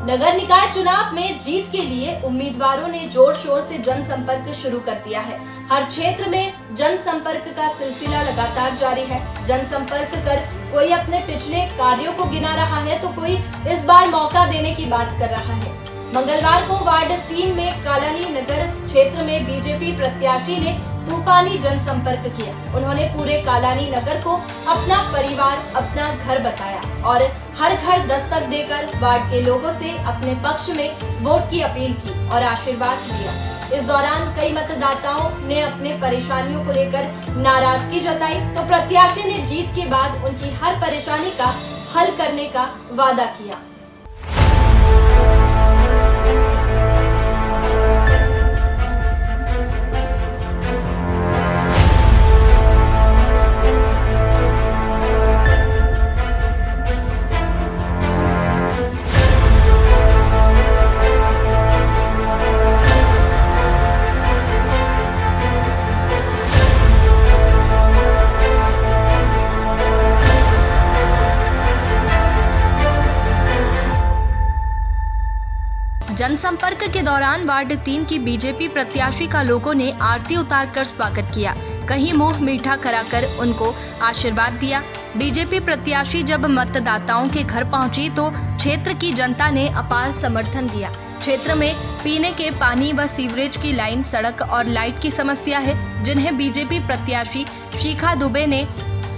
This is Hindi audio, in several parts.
नगर निकाय चुनाव में जीत के लिए उम्मीदवारों ने जोर शोर से जनसंपर्क शुरू कर दिया है। हर क्षेत्र में जनसंपर्क का सिलसिला लगातार जारी है। जनसंपर्क कर कोई अपने पिछले कार्यों को गिना रहा है तो कोई इस बार मौका देने की बात कर रहा है। मंगलवार को वार्ड 3 में कालानी नगर क्षेत्र में बीजेपी प्रत्याशी ने तूफानी जनसंपर्क किया। उन्होंने पूरे कालानी नगर को अपना परिवार, अपना घर बताया और हर घर दस्तक देकर वार्ड के लोगों से अपने पक्ष में वोट की अपील की और आशीर्वाद दिया। इस दौरान कई मतदाताओं ने अपने परेशानियों को लेकर नाराजगी जताई तो प्रत्याशी ने जीत के बाद उनकी हर परेशानी का हल करने का वादा किया। जनसंपर्क के दौरान वार्ड 3 की बीजेपी प्रत्याशी का लोगों ने आरती उतारकर स्वागत किया। कहीं मुंह मीठा कराकर उनको आशीर्वाद दिया। बीजेपी प्रत्याशी जब मतदाताओं के घर पहुंची तो क्षेत्र की जनता ने अपार समर्थन दिया। क्षेत्र में पीने के पानी व सीवरेज की लाइन, सड़क और लाइट की समस्या है, जिन्हें बीजेपी प्रत्याशी शिखा दुबे ने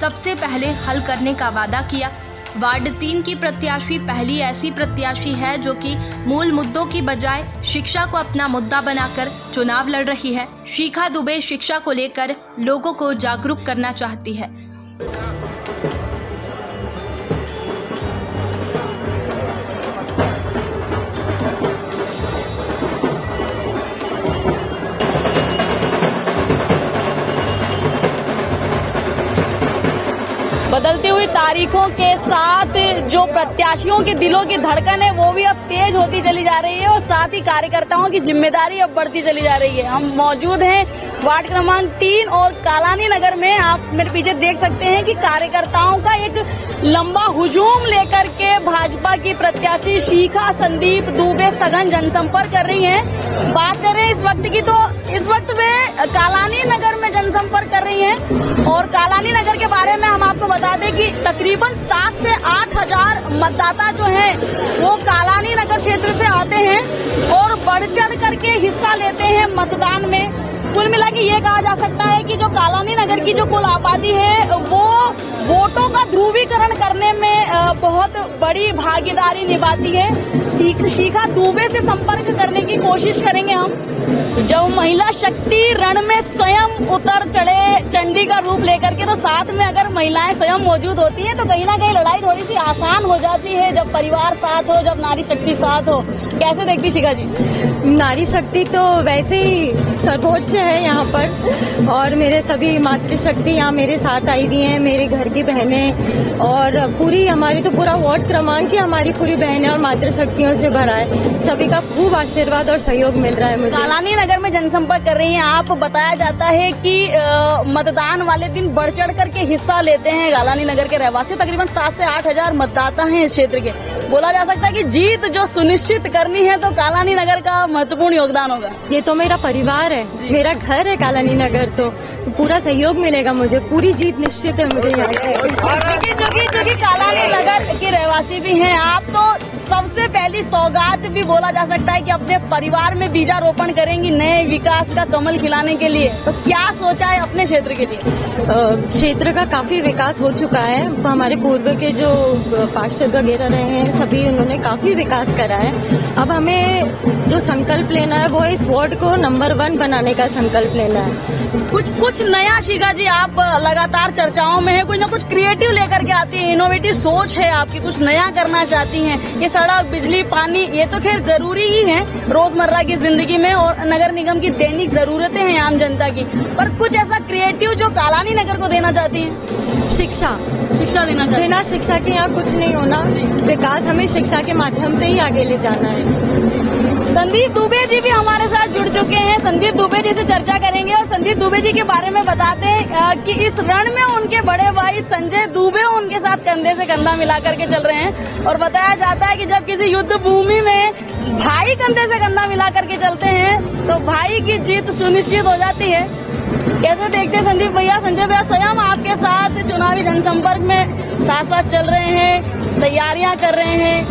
सबसे पहले हल करने का वादा किया। वार्ड 3 की प्रत्याशी पहली ऐसी प्रत्याशी है जो कि मूल मुद्दों की बजाय शिक्षा को अपना मुद्दा बनाकर चुनाव लड़ रही है। शिखा दुबे शिक्षा को लेकर लोगों को जागरूक करना चाहती है। बदलती हुई तारीखों के साथ जो प्रत्याशियों के दिलों की धड़कन है वो भी अब तेज होती चली जा रही है और साथ ही कार्यकर्ताओं की जिम्मेदारी अब बढ़ती चली जा रही है। हम मौजूद हैं वार्ड क्रमांक 3 और कालानी नगर में। आप मेरे पीछे देख सकते हैं कि कार्यकर्ताओं का एक लंबा हुजूम लेकर के भाजपा की प्रत्याशी शिखा संदीप दुबे सघन जनसंपर्क कर रही हैं। बात करें इस वक्त की तो इस वक्त वे कालानी नगर में जनसंपर्क कर रही हैं और कालानी नगर के बारे में हम आपको बता दें कि तकरीबन 7 से 8 हजार मतदाता जो हैं वो कालानी नगर क्षेत्र से आते हैं और बढ़ चढ़ करके हिस्सा लेते हैं मतदान में। कुल मिला के ये कहा जा सकता है कि जो कालानी नगर की जो कुल आबादी है वो वोटों का ध्रुवीकरण करने में बहुत बड़ी भागीदारी निभाती है। शिखा दुबे से संपर्क करने की कोशिश करेंगे हम। जब महिला शक्ति रण में स्वयं उतर चढ़े चंडी का रूप लेकर के, तो साथ में अगर महिलाएं स्वयं मौजूद होती हैं तो कहीं ना कहीं लड़ाई थोड़ी सी आसान हो जाती है। जब परिवार साथ हो, जब नारी शक्ति साथ हो, कैसे देखती शिखा जी? नारी शक्ति तो वैसे ही सर्वोच्च है यहाँ पर और मेरे सभी मातृशक्ति यहाँ मेरे साथ आई हुई हैं, मेरे घर की बहनें और पूरी हमारी तो पूरा वार्ड क्रमांक ही हमारी पूरी बहनें और मातृशक्तियों से भरा है। सभी का खूब आशीर्वाद और सहयोग मिल रहा है मुझे। कालानी नगर में जनसंपर्क कर रही हैं आप। बताया जाता है कि मतदान वाले दिन बढ़ चढ़ करके हिस्सा लेते हैं कालानी नगर के रहवासी। तकरीबन 7 से 8 हजार मतदाता हैं इस क्षेत्र के। बोला जा सकता है कि जीत जो सुनिश्चित करनी है तो कालानी नगर का महत्वपूर्ण योगदान होगा। ये तो मेरा परिवार है, मेरा घर है कालानी नगर, तो पूरा सहयोग मिलेगा मुझे। पूरी जीत निश्चित है मुझे यहाँ की। जो कि कालानी नगर के रहवासी भी हैं आप, तो सबसे पहली सौगात भी बोला जा सकता है कि अपने परिवार में बीजारोपण करेंगी नए विकास का कमल खिलाने के लिए। तो क्या सोचा है अपने क्षेत्र के लिए? क्षेत्र का काफी विकास हो चुका है। हमारे पूर्व के जो पार्षद वगैरह रहे हैं सभी उन्होंने काफी विकास करा है। अब हमें जो संकल्प लेना है वो इस वार्ड को नंबर 1 बनाने का संकल्प लेना है। कुछ नया शिखा जी, आप लगातार चर्चाओं में है, कुछ ना कुछ क्रिएटिव लेकर के आती है, इनोवेटिव सोच है आपकी, कुछ नया करना चाहती हैं। ये सड़क, बिजली, पानी ये तो खैर जरूरी ही है रोजमर्रा की जिंदगी में और नगर निगम की दैनिक जरूरतें हैं आम जनता की, पर कुछ ऐसा क्रिएटिव जो कालानी नगर को देना चाहती है? शिक्षा देना चाहती है। बिना शिक्षा के यहाँ कुछ नहीं होना। विकास हमें शिक्षा के माध्यम से ही आगे ले जाना है। संदीप दुबे जी भी हमारे साथ जुड़ चुके हैं। संदीप दुबे जी से चर्चा करेंगे और संदीप दुबे जी के बारे में बताते हैं कि इस रण में उनके बड़े भाई संजय दुबे उनके साथ कंधे से कंधा मिला करके चल रहे हैं। और बताया जाता है कि जब किसी युद्ध भूमि में भाई कंधे से कंधा मिला करके चलते हैं तो भाई की जीत सुनिश्चित हो जाती है। कैसे देखते हैं संदीप भैया, संजय भैया स्वयं आपके साथ चुनावी जनसंपर्क में साथ साथ चल रहे हैं, तैयारियां कर रहे हैं,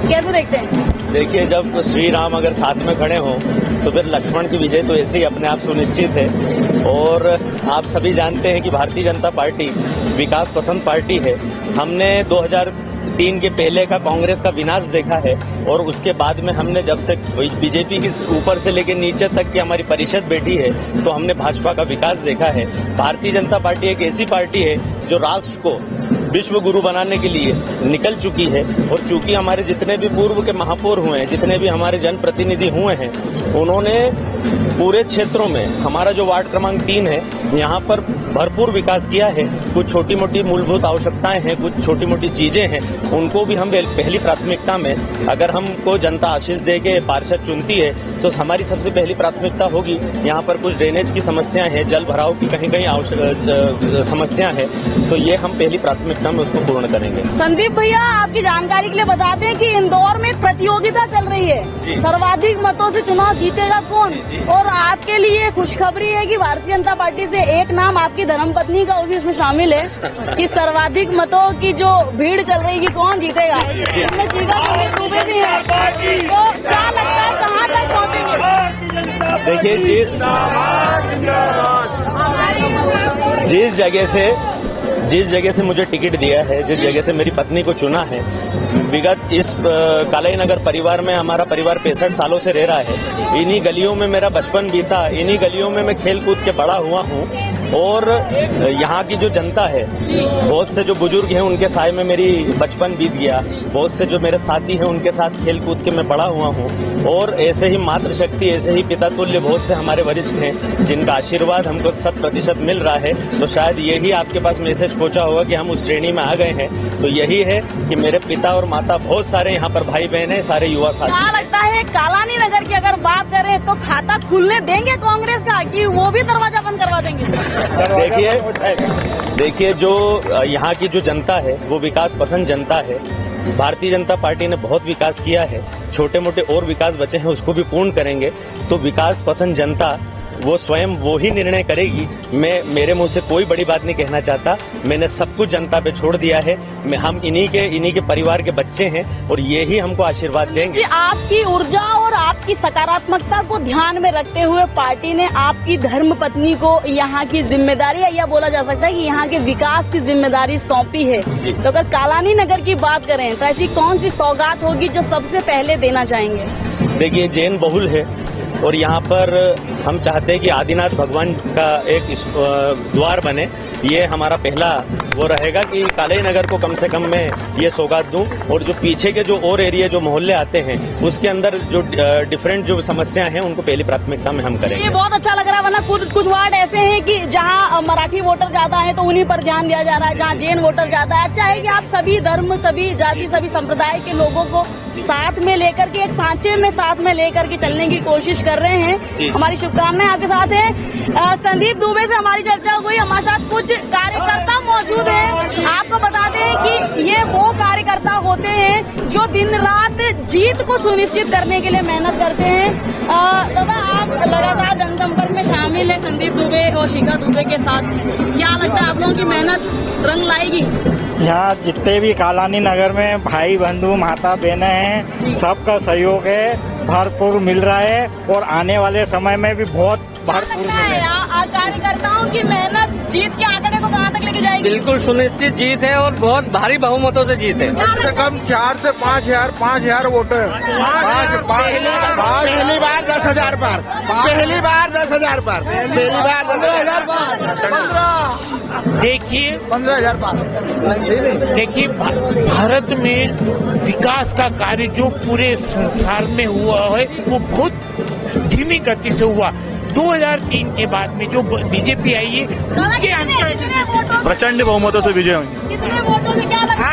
कैसे देखते हैं? देखिए, जब श्री राम अगर साथ में खड़े हों तो फिर लक्ष्मण की विजय तो ऐसे ही अपने आप सुनिश्चित है। और आप सभी जानते हैं कि भारतीय जनता पार्टी विकास पसंद पार्टी है। हमने 2003 के पहले का कांग्रेस का विनाश देखा है और उसके बाद में हमने जब से बीजेपी की ऊपर से लेकर नीचे तक की हमारी परिषद बैठी है तो हमने भाजपा का विकास देखा है। भारतीय जनता पार्टी एक ऐसी पार्टी है जो राष्ट्र को विश्व गुरु बनाने के लिए निकल चुकी है। और चूंकि हमारे जितने भी पूर्व के महापौर हुए हैं, जितने भी हमारे जनप्रतिनिधि हुए हैं, उन्होंने पूरे क्षेत्रों में, हमारा जो वार्ड क्रमांक 3 है, यहाँ पर भरपूर विकास किया है। कुछ छोटी मोटी मूलभूत आवश्यकताएं हैं, कुछ छोटी मोटी चीजें हैं, उनको भी हम पहली प्राथमिकता में, अगर हमको जनता आशीष दे के पार्षद चुनती है तो हमारी सबसे पहली प्राथमिकता होगी। यहाँ पर कुछ ड्रेनेज की समस्याएं हैं, जल भराव की कहीं कहीं समस्या है, तो ये हम पहली प्राथमिकता में उसको पूर्ण करेंगे। संदीप भैया, आपकी जानकारी के लिए बता दें कि इंदौर में प्रतियोगिता चल रही है, सर्वाधिक मतों से चुनाव जीतेगा कौन। और आपके लिए खुशखबरी है कि भारतीय जनता पार्टी से एक नाम आपकी धर्मपत्नी का भी उसमें शामिल है कि सर्वाधिक मतों की जो भीड़ चल रही है, कौन जीतेगा। इसमें संदीप दुबे भी है, तो क्या लगता है कहाँ तक पहुँचेंगे? देखिए, जिस जगह से मुझे टिकट दिया है, जिस जगह से मेरी पत्नी को चुना है, विगत इस कालाई नगर परिवार में हमारा परिवार 65 सालों से रह रहा है। इन्हीं गलियों में मेरा बचपन बीता, इन्हीं गलियों में मैं खेल कूद के बड़ा हुआ हूँ। और यहाँ की जो जनता है, बहुत से जो बुजुर्ग हैं उनके साय में मेरी बचपन बीत गया, बहुत से जो मेरे साथी हैं उनके साथ खेल कूद के मैं बड़ा हुआ हूँ। और ऐसे ही मातृशक्ति, ऐसे ही पिता तुल्य बहुत से हमारे वरिष्ठ हैं जिनका आशीर्वाद हमको 100% मिल रहा है। तो शायद यही आपके पास मैसेज पहुंचा होगा कि हम उस श्रेणी में आ गए हैं। तो यही है कि मेरे पिता और माता, बहुत सारे यहाँ पर भाई बहन है, सारे युवा साथी। क्या लगता है कालानी नगर की अगर बात करें तो खाता खुलने देंगे कांग्रेस का कि वो भी दरवाजा बंद करवा देंगे? देखिए, जो यहाँ की जो जनता है वो विकास पसंद जनता है। भारतीय जनता पार्टी ने बहुत विकास किया है, छोटे मोटे और विकास बचे हैं उसको भी पूर्ण करेंगे। तो विकास पसंद जनता वो स्वयं वो ही निर्णय करेगी। मैं मेरे मुंह से कोई बड़ी बात नहीं कहना चाहता, मैंने सब कुछ जनता पे छोड़ दिया है। हम इन्हीं के परिवार के बच्चे हैं और ये ही हमको आशीर्वाद देंगे। आपकी ऊर्जा और आपकी सकारात्मकता को ध्यान में रखते हुए पार्टी ने आपकी धर्मपत्नी को यहाँ की जिम्मेदारी, या बोला जा सकता है कि यहाँ के विकास की जिम्मेदारी सौंपी है। तो अगर कालानी नगर की बात करें तो ऐसी कौन सी सौगात होगी जो सबसे पहले देना चाहेंगे? देखिए, जैन बहुल है और यहाँ पर हम चाहते हैं कि आदिनाथ भगवान का एक द्वार बने। ये हमारा पहला वो रहेगा कि कालाई नगर को कम से कम मैं ये सौगात दूं। और जो पीछे के जो और एरिया, जो मोहल्ले आते हैं, उसके अंदर जो डिफरेंट जो समस्याएं हैं उनको पहली प्राथमिकता में हम करेंगे। ये बहुत अच्छा लग रहा है, वरना कुछ वार्ड ऐसे हैं कि जहाँ मराठी वोटर ज्यादा है तो उन्हीं पर ध्यान दिया जा रहा है, जहाँ जैन वोटर ज्यादा है। अच्छा है कि आप सभी धर्म, सभी जाति, सभी संप्रदाय के लोगों को साथ में लेकर के, एक सांचे में साथ में लेकर के चलने की कोशिश कर रहे हैं। हमारी शुभकामनाएं आपके साथ है। संदीप दुबे से हमारी चर्चा हो गई, हमारे साथ कुछ कार्यकर्ता मौजूद हैं। आपको बता दें कि ये वो कार्यकर्ता होते हैं जो दिन रात जीत को सुनिश्चित करने के लिए मेहनत करते हैं। दादा, आप लगातार जनसंपर्क में शामिल है संदीप दुबे और शिखा दुबे के साथ। क्या लगता है आप लोगों की मेहनत रंग लाएगी? यहाँ जितने भी कालानी नगर में भाई बंधु माता बहनें हैं, सबका सहयोग है, भरपूर मिल रहा है और आने वाले समय में भी बहुत भरपूर मिलेगा। कार्यकर्ताओं की मेहनत जीत के आंकड़े को कहाँ तक लेके जाएगी? बिल्कुल सुनिश्चित जीत है और बहुत भारी बहुमतों से जीत है। कम से कम 4 से 5,000 वोटर। पहली बार 10,000 पार, पहली बार 10,000 पार, पहली बार 10,000 पार। देखिए 15,000 पार। देखिए, भारत में विकास का कार्य जो पूरे संसार में हुआ है वो बहुत धीमी गति से हुआ। 2003 के बाद में जो बीजेपी आई है उनके प्रचंड बहुमतों से विजय होंगे। कितने वोटों से क्या लगता है?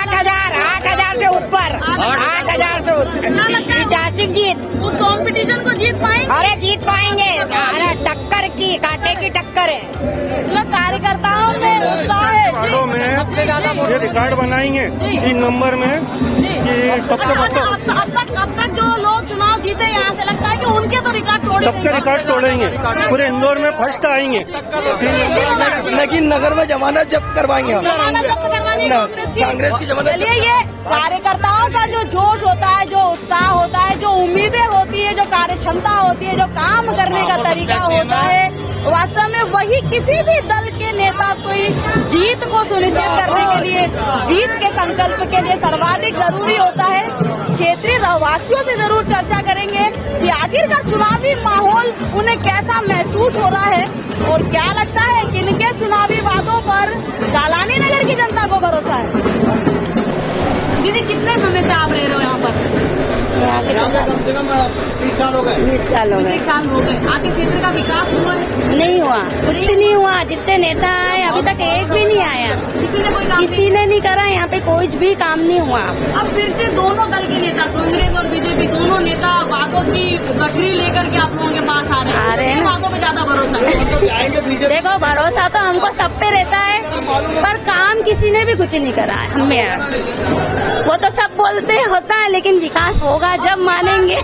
8,000 से ऊपर ऊपर 8,000 से जासिक जीत उस कंपटीशन को जीत पाएंगे? अरे जीत पाएंगे। अरे टक्कर की कांटे की टक्कर है। मतलब कार्यकर्ताओं में उत्साह है वार्डों में ये रिकॉर्ड बनाएंगे 3 नंबर में कि अब तक जो लोग चुनाव जीते यहाँ से लगता है कि उनके तो रिकॉर्ड तोड़े सबके रिकॉर्ड तोड़ेंगे। पूरे इंदौर में फर्स्ट आएंगे। लेकिन नगर में जमानत जब्त करवाएंगे हम। कांग्रेस की जमानत। चलिए, ये कार्यकर्ताओं का जो जोश होता है, जो उत्साह होता है, जो उम्मीदें होती है, जो कार्य क्षमता होती है, जो काम करने का तरीका होता है, वास्तव में वही किसी भी दल के नेता कोई जीत को सुनिश्चित करने के लिए, जीत के संकल्प के लिए सर्वाधिक जरूरी होता है। क्षेत्रीय रहवासियों से जरूर चर्चा करेंगे कि आखिरकार चुनावी माहौल उन्हें कैसा महसूस हो रहा है और क्या लगता है कि इनके चुनावी वादों पर कालानी नगर की जनता को भरोसा है। दीदी, कितने समय से आप रह रहे हो यहाँ पर? कम से कम 30 साल हो गए। 20 साल हो गए। 1 साल हो गए। आपके क्षेत्र का विकास हुआ है? नहीं हुआ, कुछ नहीं हुआ। जितने नेता आए अभी तक एक भी नहीं आया। किसी ने कोई काम किसी ने नहीं करा। यहाँ पे कोई भी काम नहीं हुआ। अब फिर से दोनों दल के नेता, कांग्रेस और बीजेपी, दोनों नेता वादों की गठरी लेकर के आप लोगों के पास आ रहे हैं। वादों पे ज्यादा भरोसा है? देखो, भरोसा तो हमको सब पे रहता है, पर काम किसी ने भी कुछ नहीं करा है हमें। वो तो सब बोलते होता है, लेकिन विकास होगा जब मानेंगे।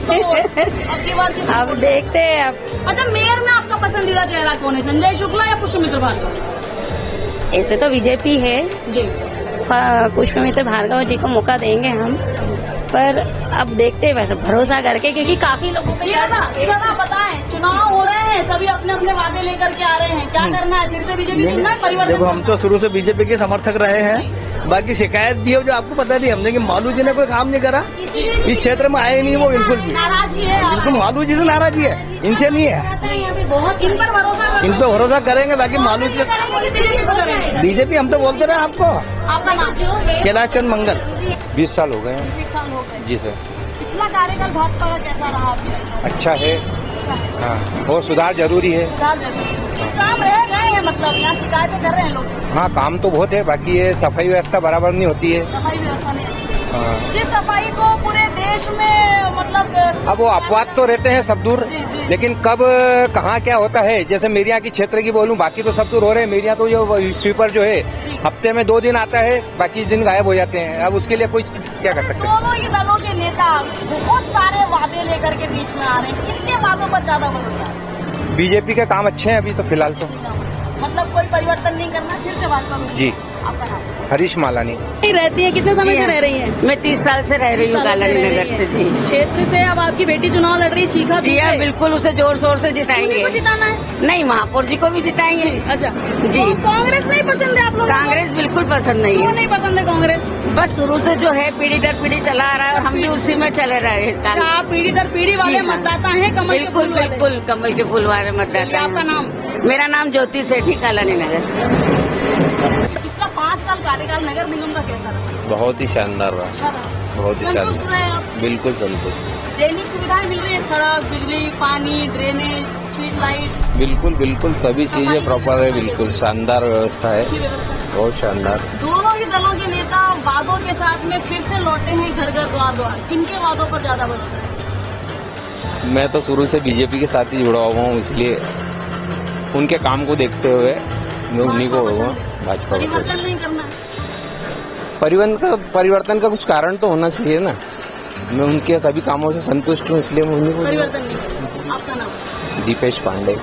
अब देखते हैं। अब अच्छा, मेयर में आपका पसंदीदा चेहरा कौन है? संजय शुक्ला या पुष्पमित्र भार्गव? ऐसे तो बीजेपी है जी। पुष्पमित्र भार्गव जी को मौका देंगे हम, पर अब देखते हैं वैसे भरोसा करके, क्योंकि काफी लोगों को पता है चुनाव हो रहे हैं, सभी अपने अपने वादे लेकर के आ रहे हैं। क्या करना है? फिर से बीजेपी चुनना है? परिवर्तन? देखो, हम तो शुरू से बीजेपी के समर्थक रहे हैं। बाकी शिकायत भी है जो आपको पता नहीं, हमने कि मालू जी ने कोई काम नहीं करा, इस क्षेत्र में आए नहीं वो बिल्कुल भी। नाराजगी है? बिल्कुल मालू जी से नाराजगी है, इनसे नहीं है। बहुत इन पर भरोसा करेंगे। बाकी मालू जी बीजेपी हम तो बोलते रहे आपको। आपका नाम? कैलाश चंद मंगल। 20 साल हो गए हैं। 20 साल हो गए। जी सर। पिछला कार्यकाल भाजपा का कैसा रहा आपके? अच्छा है। हाँ, और सुधार जरूरी है। सुधार जरूरी है। कुछ काम रह गए हैं, मतलब यहाँ शिकायतें कर रहे हैं लोग? हाँ, काम तो बहुत है, बाकी ये सफाई व्यवस्था बराबर नहीं होती है। सफाई व्यवस्था नहीं अच्छी। हाँ। जिस सफाई को पूरे देश में मतलब अब वो अपवाद तो रहते हैं सब दूर, लेकिन कब कहाँ क्या होता है, जैसे मेरे यहाँ की क्षेत्र की बोलूं, बाकी तो सब दूर हो रहे हैं। मेरे यहाँ तो जो स्वीपर जो है हफ्ते में 2 दिन आता है, बाकी दिन गायब हो जाते हैं। अब उसके लिए कोई क्या कर सकते हैं? दोनों ही दलों के नेता बहुत सारे वादे लेकर के बीच में आ रहे हैं। कितने वादों पर ज्यादा भरोसा है? बीजेपी के काम अच्छे हैं अभी तो फिलहाल तो। मतलब कोई परिवर्तन नहीं करना, फिर से भाजपा में? जी। आपका नाम? हरीश मालानी। रहती है, कितने समय से रह रही है? मैं 30 साल से रह रही हूँ कालानी नगर से। जी। क्षेत्र से अब आपकी बेटी चुनाव लड़ रही है, शिखा जी हाँ, बिल्कुल उसे जोर शोर से जिताएंगे। को जिताना है? नहीं, महापौर जी को भी जिताएंगे। अच्छा जी। तो कांग्रेस नहीं पसंद है आप लोगों को? कांग्रेस बिल्कुल पसंद नहीं क्यों है। नहीं पसंद है कांग्रेस? बस शुरू से जो है पीढ़ी दर पीढ़ी चला आ रहा है और हम भी उसी में चले रहे हैं। अच्छा, आप पीढ़ी दर पीढ़ी वाले जी हाँ। मतदाता हैं कमल के फूल वाले? बिल्कुल कमल के फूल वाले मतदाता। आपका नाम? मेरा नाम ज्योति सेठी, कालानी नगर। पिछला 5 साल कार्यकाल नगर निगम का कैसा रहा? बहुत ही शानदार रहा। अच्छा रहा? बहुत ही संतुष्ट शानदार। रहे आप? बिल्कुल संतुष्ट। दैनिक सुविधाएं मिल रही है? सड़क, बिजली, पानी, ड्रेनेज, स्ट्रीट लाइट? बिल्कुल सभी चीजें प्रॉपर है। बिल्कुल शानदार व्यवस्था है, अच्छी व्यवस्था है। बहुत शानदार। दोनों ही दलों के नेता वादों के साथ में फिर से लौटे हैं घर घर द्वार द्वार। किनके वादों पर ज्यादा भरोसा है? मैं तो शुरू से बीजेपी के साथ ही जुड़ा हुआ हूँ, इसलिए उनके काम को देखते हुए मैं उन्हीं को भाजपा परिवर्तन नहीं करना? परिवर्तन का कुछ कारण तो होना चाहिए ना। मैं उनके सभी कामों से संतुष्ट हूँ, इसलिए मैं उन्हीं को। परिवर्तन नहीं। आपका नाम? दीपेश पांडे।